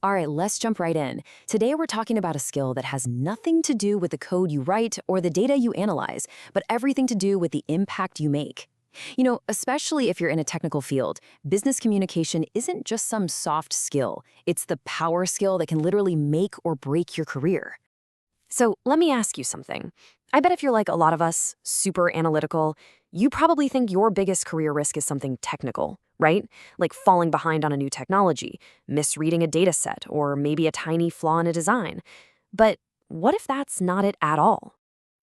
All right, let's jump right in. Today we're talking about a skill that has nothing to do with the code you write or the data you analyze, but everything to do with the impact you make. Especially if you're in a technical field, business communication isn't just some soft skill. It's the power skill that can literally make or break your career. So let me ask you something. I bet if you're like a lot of us, super analytical, you probably think your biggest career risk is something technical, right? Like falling behind on a new technology, misreading a data set, or maybe a tiny flaw in a design. But what if that's not it at all?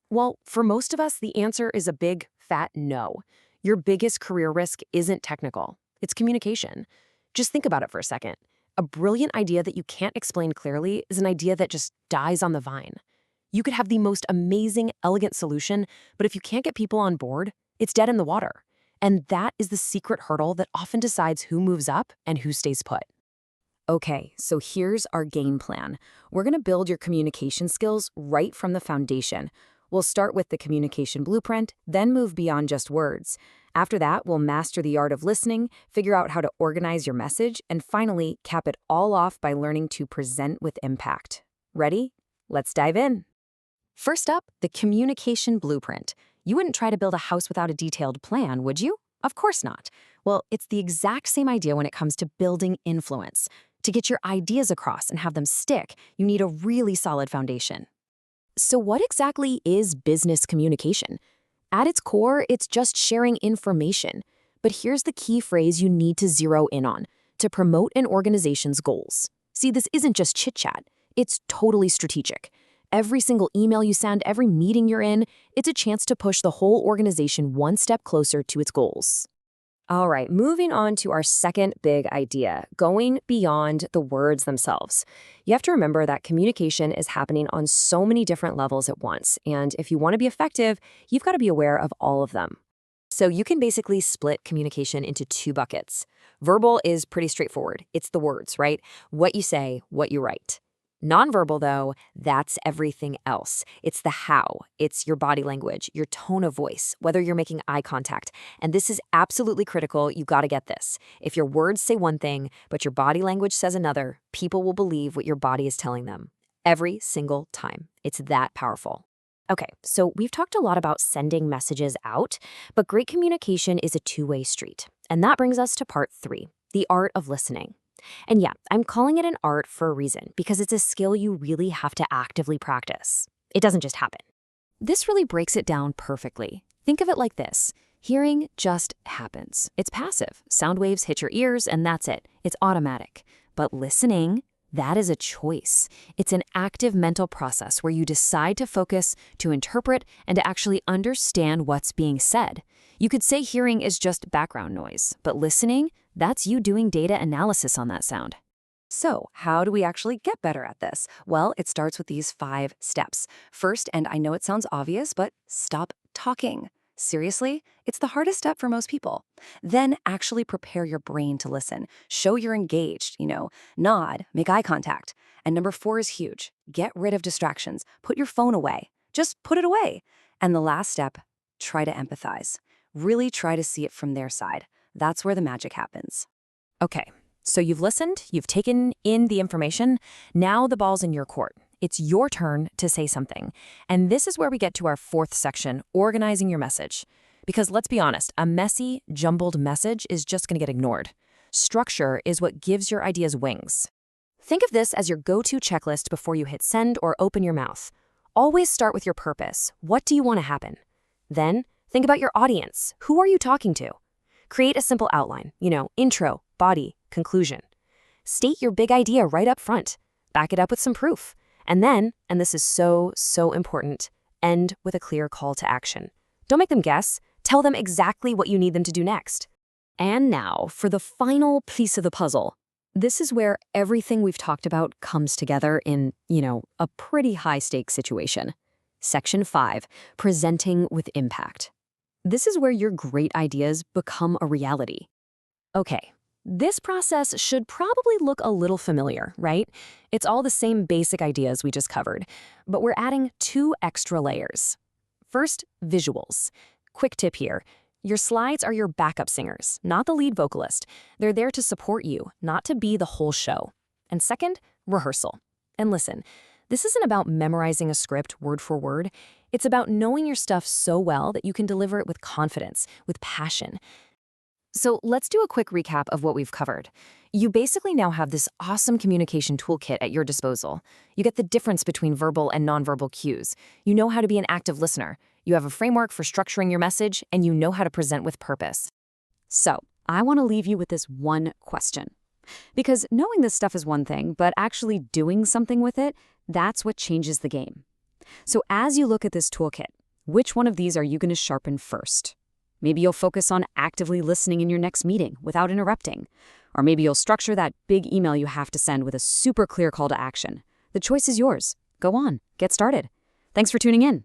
Well, for most of us, the answer is a big, fat no. Your biggest career risk isn't technical. It's communication. Just think about it for a second. A brilliant idea that you can't explain clearly is an idea that just dies on the vine. You could have the most amazing, elegant solution, but if you can't get people on board, it's dead in the water. And that is the secret hurdle that often decides who moves up and who stays put. Okay, so here's our game plan. We're going to build your communication skills right from the foundation. We'll start with the communication blueprint, then move beyond just words. After that, we'll master the art of listening, figure out how to organize your message, and finally, cap it all off by learning to present with impact. Ready? Let's dive in. First up, the communication blueprint. You wouldn't try to build a house without a detailed plan, would you? Of course not. Well, it's the exact same idea when it comes to building influence. To get your ideas across and have them stick, you need a really solid foundation. So what exactly is business communication? At its core, it's just sharing information. But here's the key phrase you need to zero in on: to promote an organization's goals. See, this isn't just chit-chat. It's totally strategic. Every single email you send, every meeting you're in, it's a chance to push the whole organization one step closer to its goals. All right, moving on to our second big idea, going beyond the words themselves. You have to remember that communication is happening on so many different levels at once, and if you want to be effective, you've got to be aware of all of them. So you can basically split communication into two buckets. Verbal is pretty straightforward. It's the words, right? What you say, what you write. Nonverbal, though, that's everything else. It's the how. It's your body language, your tone of voice, whether you're making eye contact. And this is absolutely critical. You got to get this. If your words say one thing, but your body language says another, people will believe what your body is telling them. Every single time. It's that powerful. Okay, so we've talked a lot about sending messages out, but great communication is a two-way street. And that brings us to part 3, the art of listening. And yeah, I'm calling it an art for a reason, because it's a skill you really have to actively practice. It doesn't just happen. This really breaks it down perfectly. Think of it like this. Hearing just happens. It's passive. Sound waves hit your ears, and that's it. It's automatic. But listening, that is a choice. It's an active mental process where you decide to focus, to interpret, and to actually understand what's being said. You could say hearing is just background noise, but listening, that's you doing data analysis on that sound. So, how do we actually get better at this? Well, it starts with these 5 steps. First, and I know it sounds obvious, but stop talking. Seriously, it's the hardest step for most people. Then actually prepare your brain to listen. Show you're engaged, nod, make eye contact. And number 4 is huge. Get rid of distractions. Put your phone away. Just put it away. And the last step, try to empathize. Really try to see it from their side. That's where the magic happens. Okay, so you've listened, you've taken in the information. Now the ball's in your court. It's your turn to say something. And this is where we get to our 4th section, organizing your message. Because let's be honest, a messy, jumbled message is just going to get ignored. Structure is what gives your ideas wings. Think of this as your go-to checklist before you hit send or open your mouth. Always start with your purpose. What do you want to happen? Then, think about your audience. Who are you talking to? Create a simple outline, intro, body, conclusion. State your big idea right up front. Back it up with some proof. And then, and this is so important, end with a clear call to action. Don't make them guess. Tell them exactly what you need them to do next. And now, for the final piece of the puzzle. This is where everything we've talked about comes together in, a pretty high-stakes situation. Section 5, presenting with impact. This is where your great ideas become a reality. Okay, this process should probably look a little familiar, right? It's all the same basic ideas we just covered, but we're adding 2 extra layers. First, visuals. Quick tip here. Your slides are your backup singers, not the lead vocalist. They're there to support you, not to be the whole show. And second, rehearsal. And listen, this isn't about memorizing a script word for word. It's about knowing your stuff so well that you can deliver it with confidence, with passion. So let's do a quick recap of what we've covered. You basically now have this awesome communication toolkit at your disposal. You get the difference between verbal and nonverbal cues. You know how to be an active listener. You have a framework for structuring your message, and you know how to present with purpose. So, I want to leave you with this one question. Because knowing this stuff is one thing, but actually doing something with it, that's what changes the game. So as you look at this toolkit, which one of these are you going to sharpen first? Maybe you'll focus on actively listening in your next meeting without interrupting. Or maybe you'll structure that big email you have to send with a super clear call to action. The choice is yours. Go on, get started. Thanks for tuning in.